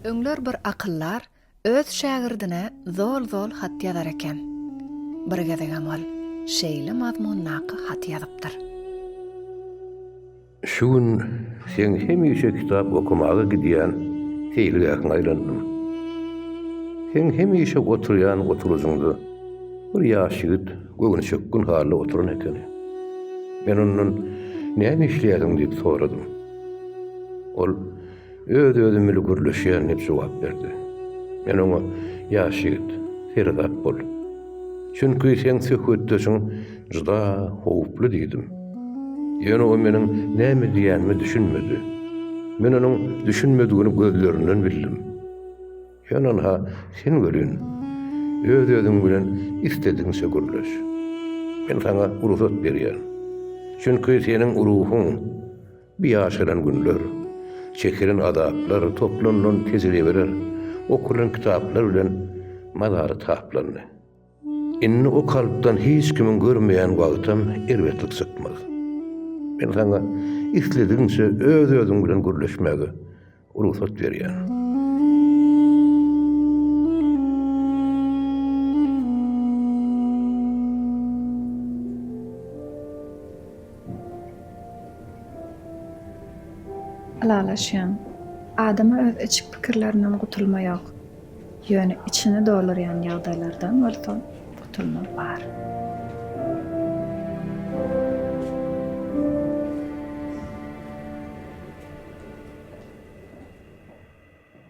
Öňler bir akyllar öz şagirdine zol hat ýazar eken. Bir gezegen ol şeýle mazmunnaky hat ýazypdyr. Şu gün sen hemişe kitap okumaga gidýän heýligakyň aýlandym. Sen hemişe oturýan oturuzundy bir ýaş ýigit göwüni çökkün hally oturan eken. Men ondan näme işleýärdiň diýip soradym. Ol özümi gürleşýän diýip jogap berdi. Men oňa ýaş ýigit, Ferhat bol. Çünki sen söhbetdeşiň juda howply diýdim. Ýöne o meniň näme diýänimi düşünmedi. Men onuň düşünmedigini gözlerinden bildim. Ýöne ha sen görün. Özüň bilen istediňse gürleş. Men sana ruhsat berýän. Çünki seniň ruhun bir ýaşaran günler, çekilen adaplar toplanan tezile berer. Okulan kitaplar bilen madary taplandy. Inni o kalpdan hiç kimin görmeýän wagtam erwetlik sıkmaz. Men sana istediňse özüň bilen gürleşmäge ruhsat berýän. Alalaşýan, adama öz içik pikirlerinden gutulma ýok. Ýöne içini doldurýan ýagdaýlardan bolsa gutulma bar.